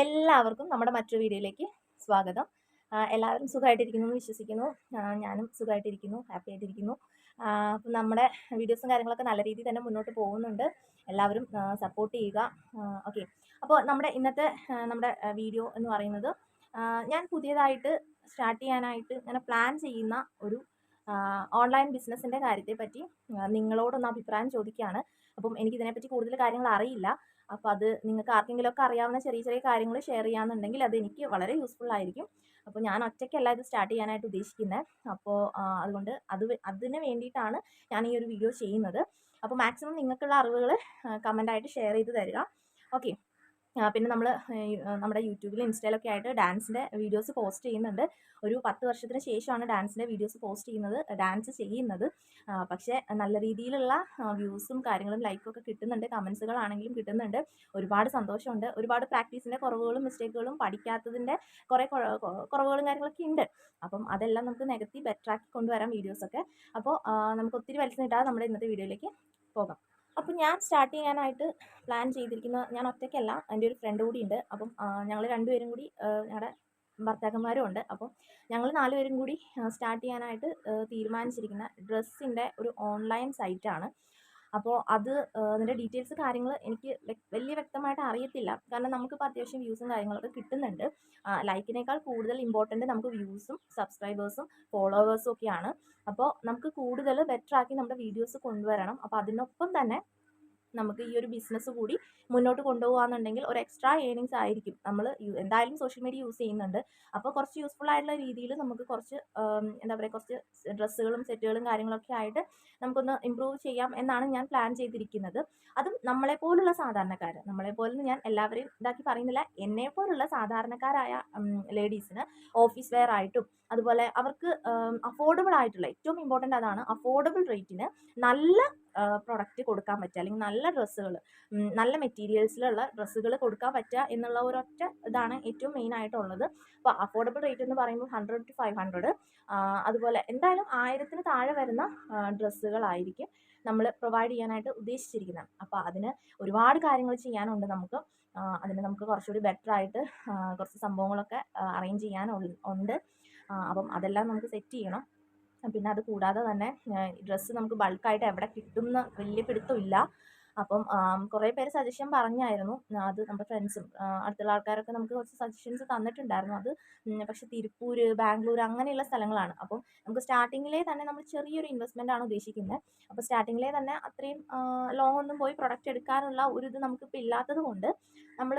എല്ലാവർക്കും നമ്മുടെ മറ്റൊരു വീഡിയോയിലേക്ക് സ്വാഗതം. എല്ലാവരും സുഖമായിട്ടിരിക്കുന്നു എന്ന് വിശ്വസിക്കുന്നു. ഞാനും സുഖമായിട്ടിരിക്കുന്നു, ഹാപ്പി ആയിട്ടിരിക്കുന്നു. അപ്പം നമ്മുടെ വീഡിയോസും കാര്യങ്ങളൊക്കെ നല്ല രീതിയിൽ തന്നെ മുന്നോട്ട് പോകുന്നുണ്ട്. എല്ലാവരും സപ്പോർട്ട് ചെയ്യുക. ഓക്കെ. അപ്പോൾ നമ്മുടെ ഇന്നത്തെ നമ്മുടെ വീഡിയോ എന്ന് പറയുന്നത്, ഞാൻ പുതിയതായിട്ട് സ്റ്റാർട്ട് ചെയ്യാനായിട്ട് ഇങ്ങനെ പ്ലാൻ ചെയ്യുന്ന ഒരു ഓൺലൈൻ ബിസിനസ്സിൻ്റെ കാര്യത്തെപ്പറ്റി നിങ്ങളോടൊന്ന് അഭിപ്രായം ചോദിക്കുകയാണ്. അപ്പം എനിക്കിതിനെപ്പറ്റി കൂടുതൽ കാര്യങ്ങൾ അറിയില്ല. അപ്പോൾ അത് നിങ്ങൾക്ക് ആർക്കെങ്കിലുമൊക്കെ അറിയാവുന്ന ചെറിയ ചെറിയ കാര്യങ്ങൾ ഷെയർ ചെയ്യാന്നുണ്ടെങ്കിൽ അത് എനിക്ക് വളരെ യൂസ്ഫുൾ ആയിരിക്കും. അപ്പോൾ ഞാൻ ഒറ്റയ്ക്കല്ല ഇത് സ്റ്റാർട്ട് ചെയ്യാനായിട്ട് ഉദ്ദേശിക്കുന്നത്. അപ്പോൾ അതുകൊണ്ട് അതിന് വേണ്ടിയിട്ടാണ് ഞാൻ ഈ ഒരു വീഡിയോ ചെയ്യുന്നത്. അപ്പോൾ മാക്സിമം നിങ്ങൾക്കുള്ള അറിവുകൾ കമൻ്റായിട്ട് ഷെയർ ചെയ്ത് തരിക. ഓക്കെ. പിന്നെ നമ്മൾ നമ്മുടെ യൂട്യൂബിലും ഇൻസ്റ്റയിലൊക്കെ ആയിട്ട് ഡാൻസിൻ്റെ വീഡിയോസ് പോസ്റ്റ് ചെയ്യുന്നുണ്ട്. ഒരു 10 വർഷത്തിന് ശേഷമാണ് ഡാൻസിൻ്റെ വീഡിയോസ് പോസ്റ്റ് ചെയ്യുന്നത്, ഡാൻസ് ചെയ്യുന്നത്. പക്ഷേ നല്ല രീതിയിലുള്ള വ്യൂസും കാര്യങ്ങളും ലൈക്കും ഒക്കെ കിട്ടുന്നുണ്ട്, കമൻസുകളാണെങ്കിലും കിട്ടുന്നുണ്ട്. ഒരുപാട് സന്തോഷമുണ്ട്. ഒരുപാട് പ്രാക്ടീസിൻ്റെ കുറവുകളും മിസ്റ്റേക്കുകളും പഠിക്കാത്തതിൻ്റെ കുറേ കുറവുകളും കാര്യങ്ങളൊക്കെ ഉണ്ട്. അപ്പം അതെല്ലാം നമുക്ക് നികത്തി ബെറ്ററാക്കി കൊണ്ടുവരാം വീഡിയോസൊക്കെ. അപ്പോൾ നമുക്ക് ഒത്തിരി വലിച്ചു നീട്ടാതെ നമ്മുടെ ഇന്നത്തെ വീഡിയോയിലേക്ക് പോകാം. അപ്പോൾ ഞാൻ സ്റ്റാർട്ട് ചെയ്യാനായിട്ട് പ്ലാൻ ചെയ്തിരിക്കുന്ന, ഞാൻ ഒറ്റയ്ക്കല്ല, എൻ്റെ ഒരു ഫ്രണ്ട് കൂടി ഉണ്ട്. അപ്പം ഞങ്ങൾ രണ്ടുപേരും കൂടി, ഞങ്ങളുടെ ഭർത്താക്കന്മാരും ഉണ്ട്. അപ്പം ഞങ്ങൾ 4 പേരും കൂടി സ്റ്റാർട്ട് ചെയ്യാനായിട്ട് തീരുമാനിച്ചിരിക്കുന്ന ഡ്രസ്സിൻ്റെ ഒരു ഓൺലൈൻ സൈറ്റാണ്. അപ്പോൾ അതിൻ്റെ ഡീറ്റെയിൽസ് കാര്യങ്ങൾ എനിക്ക് വലിയ വ്യക്തമായിട്ട് അറിയത്തില്ല. കാരണം നമുക്കിപ്പോൾ അത്യാവശ്യം വ്യൂസും കാര്യങ്ങളൊക്കെ കിട്ടുന്നുണ്ട്. ലൈക്കിനേക്കാൾ കൂടുതൽ ഇമ്പോർട്ടൻറ്റ് നമുക്ക് വ്യൂസും സബ്സ്ക്രൈബേഴ്സും ഫോളോവേഴ്സും ഒക്കെയാണ്. അപ്പോൾ നമുക്ക് കൂടുതൽ ബെറ്ററാക്കി നമ്മുടെ വീഡിയോസ് കൊണ്ടുവരണം. അപ്പോൾ അതിനൊപ്പം തന്നെ നമുക്ക് ഈ ഒരു ബിസിനസ് കൂടി മുന്നോട്ട് കൊണ്ടുപോകാന്നുണ്ടെങ്കിൽ ഒരു എക്സ്ട്രാ ഏണിങ്സ് ആയിരിക്കും. നമ്മൾ എന്തായാലും സോഷ്യൽ മീഡിയ യൂസ് ചെയ്യുന്നുണ്ട്. അപ്പോൾ കുറച്ച് യൂസ്ഫുൾ ആയിട്ടുള്ള രീതിയിൽ നമുക്ക് കുറച്ച് എന്താ പറയുക, കുറച്ച് ഡ്രസ്സുകളും സെറ്റുകളും കാര്യങ്ങളൊക്കെ ആയിട്ട് നമുക്കൊന്ന് ഇമ്പ്രൂവ് ചെയ്യാം എന്നാണ് ഞാൻ പ്ലാൻ ചെയ്തിരിക്കുന്നത്. അതും നമ്മളെപ്പോലുള്ള സാധാരണക്കാർ, നമ്മളെപ്പോലെന്ന് ഞാൻ എല്ലാവരെയും ഇതാക്കി പറയുന്നില്ല, എന്നെപ്പോലുള്ള സാധാരണക്കാരായ ലേഡീസിന് ഓഫീസ് വെയർ ആയിട്ടും അതുപോലെ അവർക്ക് അഫോർഡബിൾ ആയിട്ടുള്ള, ഏറ്റവും ഇമ്പോർട്ടൻ്റ് അതാണ്, അഫോർഡബിൾ റേറ്റിന് നല്ല പ്രൊഡക്റ്റ് കൊടുക്കാൻ പറ്റുക, അല്ലെങ്കിൽ നല്ല ഡ്രസ്സുകൾ, നല്ല മെറ്റീരിയൽസിലുള്ള ഡ്രസ്സുകൾ കൊടുക്കാൻ പറ്റുക എന്നുള്ള ഒരൊറ്റ ഇതാണ് ഏറ്റവും മെയിൻ ആയിട്ടുള്ളത്. അപ്പോൾ അഫോർഡബിൾ റേറ്റ് എന്ന് പറയുമ്പോൾ 100 to 500, അതുപോലെ എന്തായാലും 1000-ന് താഴെ വരുന്ന ഡ്രസ്സുകളായിരിക്കും നമ്മൾ പ്രൊവൈഡ് ചെയ്യാനായിട്ട് ഉദ്ദേശിച്ചിരിക്കുന്നത്. അപ്പോൾ അതിന് ഒരുപാട് കാര്യങ്ങൾ ചെയ്യാനുണ്ട് നമുക്ക്. അതിന് നമുക്ക് കുറച്ചുകൂടി ബെറ്ററായിട്ട് കുറച്ച് സംഭവങ്ങളൊക്കെ അറേഞ്ച് ചെയ്യാനുണ്ട്. അപ്പം അതെല്ലാം നമുക്ക് സെറ്റ് ചെയ്യണം. പിന്നെ അത് കൂടാതെ തന്നെ ഡ്രസ്സ് നമുക്ക് ബൾക്കായിട്ട് എവിടെ കിട്ടും എന്ന് വലിയ പിടുത്തമില്ല. അപ്പം കുറേ പേര് സജഷൻ പറഞ്ഞായിരുന്നു. അത് നമ്മുടെ ഫ്രണ്ട്സും അടുത്തുള്ള ആൾക്കാരൊക്കെ നമുക്ക് കുറച്ച് സജഷൻസ് തന്നിട്ടുണ്ടായിരുന്നു. അത് പക്ഷേ തിരുപ്പൂർ, ബാംഗ്ലൂർ അങ്ങനെയുള്ള സ്ഥലങ്ങളാണ്. അപ്പം നമുക്ക് സ്റ്റാർട്ടിങ്ങിലേ തന്നെ നമ്മൾ ചെറിയൊരു ഇൻവെസ്റ്റ്മെൻ്റ് ആണ് ഉദ്ദേശിക്കുന്നത്. അപ്പോൾ സ്റ്റാർട്ടിങ്ങിലേ തന്നെ അത്രയും ലോങ് ഒന്നും പോയി പ്രൊഡക്റ്റ് എടുക്കാനുള്ള ഒരു ഇത് നമുക്കിപ്പോൾ ഇല്ലാത്തത് കൊണ്ട് നമ്മൾ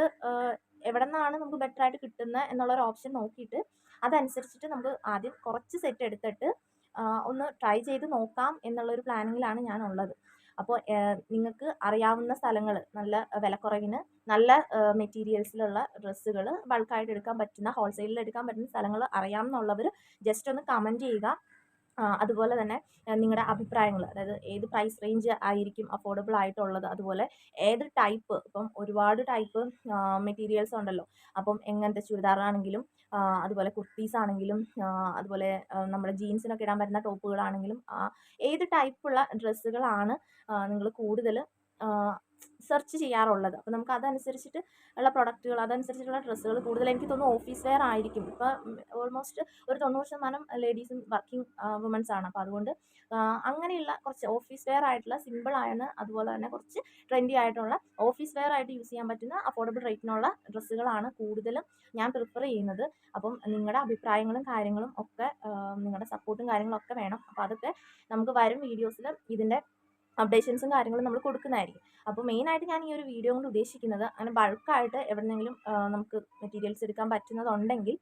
എവിടെ നിന്നാണ് നമുക്ക് ബെറ്ററായിട്ട് കിട്ടുന്നത് എന്നുള്ളൊരു ഓപ്ഷൻ നോക്കിയിട്ട് അതനുസരിച്ചിട്ട് നമുക്ക് ആദ്യം കുറച്ച് സെറ്റ് എടുത്തിട്ട് ഒന്ന് ട്രൈ ചെയ്ത് നോക്കാം എന്നുള്ളൊരു പ്ലാനിങ്ങിലാണ് ഞാനുള്ളത്. അപ്പോൾ നിങ്ങൾക്ക് അറിയാവുന്ന സ്ഥലങ്ങൾ, നല്ല വിലക്കുറവിന് നല്ല മെറ്റീരിയൽസിലുള്ള ഡ്രസ്സുകൾ ബൾക്കായിട്ട് എടുക്കാൻ പറ്റുന്ന, ഹോൾസെയിലിൽ എടുക്കാൻ പറ്റുന്ന സ്ഥലങ്ങൾ അറിയാമെന്നുള്ളവർ ജസ്റ്റ് ഒന്ന് കമൻറ്റ് ചെയ്യുക. അതുപോലെ തന്നെ നിങ്ങളുടെ അഭിപ്രായങ്ങൾ, അതായത് ഏത് പ്രൈസ് റേഞ്ച് ആയിരിക്കും അഫോർഡബിൾ ആയിട്ടുള്ളത്, അതുപോലെ ഏത് ടൈപ്പ്, ഇപ്പം ഒരുപാട് ടൈപ്പ് മെറ്റീരിയൽസ് ഉണ്ടല്ലോ. അപ്പം എങ്ങനത്തെ ചുരിദാറാണെങ്കിലും അതുപോലെ കുർത്തീസ് ആണെങ്കിലും അതുപോലെ നമ്മുടെ ജീൻസിനൊക്കെ ഇടാൻ പറ്റുന്ന ടോപ്പുകളാണെങ്കിലും ഏത് ടൈപ്പുള്ള ഡ്രസ്സുകളാണ് നിങ്ങൾ കൂടുതൽ സെർച്ച് ചെയ്യാറുള്ളത്. അപ്പോൾ നമുക്ക് അതനുസരിച്ചിട്ട് ഉള്ള പ്രൊഡക്റ്റുകൾ, അതനുസരിച്ചിട്ടുള്ള ഡ്രസ്സുകൾ കൂടുതൽ എനിക്ക് തോന്നുന്നു ഓഫീസ് വെയർ ആയിരിക്കും. ഇപ്പോൾ ഓൾമോസ്റ്റ് ഒരു 90% ലേഡീസും വർക്കിംഗ് വുമൻസ് ആണ്. അപ്പോൾ അതുകൊണ്ട് അങ്ങനെയുള്ള കുറച്ച് ഓഫീസ് വെയർ ആയിട്ടുള്ള, സിമ്പിൾ ആയെന്ന്, അതുപോലെ തന്നെ കുറച്ച് ട്രെൻഡി ആയിട്ടുള്ള ഓഫീസ് വെയർ ആയിട്ട് യൂസ് ചെയ്യാൻ പറ്റുന്ന അഫോർഡബിൾ റേറ്റിനുള്ള ഡ്രസ്സുകളാണ് കൂടുതലും ഞാൻ പ്രിഫർ ചെയ്യുന്നത്. അപ്പം നിങ്ങളുടെ അഭിപ്രായങ്ങളും കാര്യങ്ങളും ഒക്കെ, നിങ്ങളുടെ സപ്പോർട്ടും കാര്യങ്ങളും ഒക്കെ വേണം. അപ്പോൾ അതൊക്കെ നമുക്ക് വരും വീഡിയോസിൽ ഇതിൻ്റെ അപ്ഡേഷൻസും കാര്യങ്ങളും നമ്മൾ കൊടുക്കുന്നതായിരിക്കും. അപ്പോൾ മെയിനായിട്ട് ഞാൻ ഈ ഒരു വീഡിയോ കൊണ്ട് ഉദ്ദേശിക്കുന്നത്, അങ്ങനെ ബൾക്കായിട്ട് എവിടെന്നെങ്കിലും നമുക്ക് മെറ്റീരിയൽസ് എടുക്കാൻ പറ്റുന്നതുണ്ടെങ്കിൽ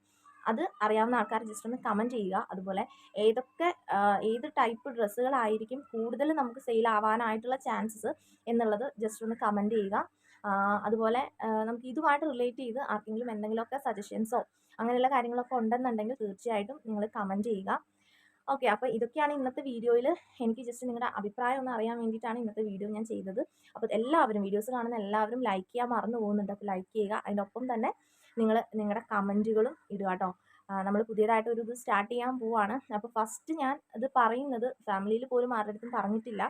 അത് അറിയാവുന്ന ആൾക്കാർ ജസ്റ്റ് ഒന്ന് കമൻറ്റ് ചെയ്യുക. അതുപോലെ ഏത് ടൈപ്പ് ഡ്രസ്സുകളായിരിക്കും കൂടുതൽ നമുക്ക് സെയിൽ ആവാനായിട്ടുള്ള ചാൻസസ് എന്നുള്ളത് ജസ്റ്റ് ഒന്ന് കമൻറ്റ് ചെയ്യുക. അതുപോലെ നമുക്ക് ഇതുമായിട്ട് റിലേറ്റ് ചെയ്ത് ആർക്കെങ്കിലും എന്തെങ്കിലുമൊക്കെ സജഷൻസോ അങ്ങനെയുള്ള കാര്യങ്ങളൊക്കെ ഉണ്ടെന്നുണ്ടെങ്കിൽ തീർച്ചയായിട്ടും നിങ്ങൾ കമൻറ്റ് ചെയ്യുക. ഓക്കെ. അപ്പോൾ ഇതൊക്കെയാണ് ഇന്നത്തെ വീഡിയോയിൽ. എനിക്ക് ജസ്റ്റ് നിങ്ങളുടെ അഭിപ്രായം ഒന്ന് അറിയാൻ വേണ്ടിയിട്ടാണ് ഇന്നത്തെ വീഡിയോ ഞാൻ ചെയ്തത്. അപ്പോൾ എല്ലാവരും, വീഡിയോസ് കാണുന്ന എല്ലാവരും ലൈക്ക് ചെയ്യാൻ മറന്നു പോകുന്നുണ്ട്. അപ്പോൾ ലൈക്ക് ചെയ്യുക. അതിനൊപ്പം തന്നെ നിങ്ങൾ നിങ്ങളുടെ കമൻറ്റുകളും ഇടുക കേട്ടോ. നമ്മൾ പുതിയതായിട്ട് ഒരു ഇത് സ്റ്റാർട്ട് ചെയ്യാൻ പോവാണ്. അപ്പോൾ ഫസ്റ്റ് ഞാൻ ഇത് പറയുന്നത് ഫാമിലിയിൽ പോലും ആരുടെ അടുത്തും പറഞ്ഞിട്ടില്ല.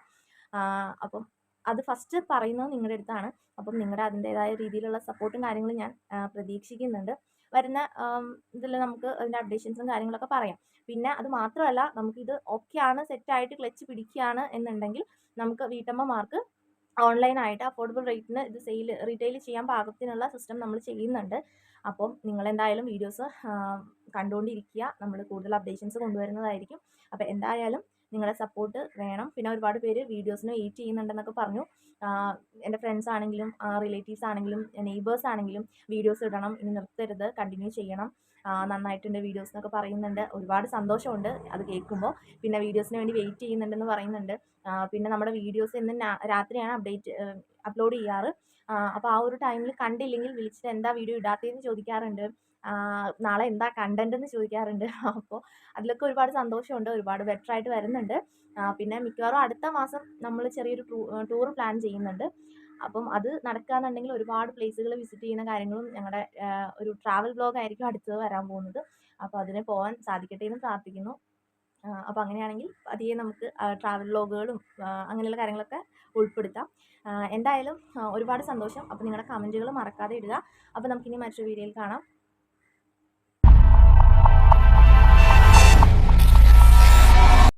അപ്പം അത് ഫസ്റ്റ് പറയുന്നത് നിങ്ങളുടെ അടുത്താണ്. അപ്പം നിങ്ങളുടെ അതിൻ്റേതായ രീതിയിലുള്ള സപ്പോർട്ടും കാര്യങ്ങളും ഞാൻ പ്രതീക്ഷിക്കുന്നുണ്ട്. വരുന്ന ഇതിൽ നമുക്ക് അതിൻ്റെ അപ്ഡേഷൻസും കാര്യങ്ങളൊക്കെ പറയാം. പിന്നെ അത് മാത്രമല്ല, നമുക്കിത് ഓക്കെയാണ്, സെറ്റായിട്ട് ക്ലച്ച് പിടിക്കുകയാണ് എന്നുണ്ടെങ്കിൽ നമുക്ക് വീട്ടമ്മമാർക്ക് ഓൺലൈനായിട്ട് അഫോർഡബിൾ റേറ്റിന് ഇത് റീറ്റെയിൽ ചെയ്യാൻ പാകത്തിനുള്ള സിസ്റ്റം നമ്മൾ ചെയ്യുന്നുണ്ട്. അപ്പം നിങ്ങളെന്തായാലും വീഡിയോസ് കണ്ടുകൊണ്ടിരിക്കുക. നമ്മൾ കൂടുതൽ അപ്ഡേഷൻസ് കൊണ്ടുവരുന്നതായിരിക്കും. അപ്പോൾ എന്തായാലും നിങ്ങളുടെ സപ്പോർട്ട് വേണം. പിന്നെ ഒരുപാട് പേര് വീഡിയോസിന് വെയിറ്റ് ചെയ്യുന്നുണ്ടെന്നൊക്കെ പറഞ്ഞു. എൻ്റെ ഫ്രണ്ട്സ് ആണെങ്കിലും റിലേറ്റീവ്സ് ആണെങ്കിലും നെയ്ബേഴ്സ് ആണെങ്കിലും വീഡിയോസ് ഇടണം, ഇനി നിർത്തരുത്, കണ്ടിന്യൂ ചെയ്യണം, നന്നായിട്ടുണ്ട് വീഡിയോസ് എന്നൊക്കെ പറയുന്നുണ്ട്. ഒരുപാട് സന്തോഷമുണ്ട് അത് കേൾക്കുമ്പോൾ. പിന്നെ വീഡിയോസിന് വേണ്ടി വെയിറ്റ് ചെയ്യുന്നുണ്ടെന്ന് പറയുന്നുണ്ട്. പിന്നെ നമ്മുടെ വീഡിയോസ് എന്നും രാത്രിയാണ് അപ്ലോഡ് ചെയ്യാറ്. അപ്പോൾ ആ ഒരു ടൈമിൽ കണ്ടില്ലെങ്കിൽ വിളിച്ചിട്ട് എന്താ വീഡിയോ ഇടാത്തതെന്ന് ചോദിക്കാറുണ്ട്. നാളെ എന്താ കണ്ടന്റ് എന്ന് ചോദിക്കാറുണ്ട്. അപ്പോൾ അതിലൊക്കെ ഒരുപാട് സന്തോഷമുണ്ട്. ഒരുപാട് ബെറ്റർ ആയിട്ട് വരുന്നുണ്ട്. പിന്നെ മിക്കവാറും അടുത്ത മാസം നമ്മൾ ചെറിയൊരു ടൂർ പ്ലാൻ ചെയ്യുന്നുണ്ട്. അപ്പം അത് നടക്കുകയെന്നുണ്ടെങ്കിൽ ഒരുപാട് പ്ലേസുകൾ വിസിറ്റ് ചെയ്യുന്ന കാര്യങ്ങളും ഞങ്ങളുടെ ഒരു ട്രാവൽ വ്ലോഗ് ആയിരിക്കും അടുത്തത് വരാൻ പോകുന്നത്. അപ്പോൾ അതിന് പോകാൻ സാധിക്കട്ടെ എന്ന് പ്രാർത്ഥിക്കുന്നു. അപ്പോൾ അങ്ങനെയാണെങ്കിൽ പതിയെ നമുക്ക് ട്രാവൽ വ്ലോഗുകളും അങ്ങനെയുള്ള കാര്യങ്ങളൊക്കെ ഉൾപ്പെടുത്താം. എന്തായാലും ഒരുപാട് സന്തോഷം. അപ്പോൾ നിങ്ങളുടെ കമൻറ്റുകൾ മറക്കാതെ ഇടുക. അപ്പോൾ നമുക്കിനി മറ്റൊരു വീഡിയോയിൽ കാണാം.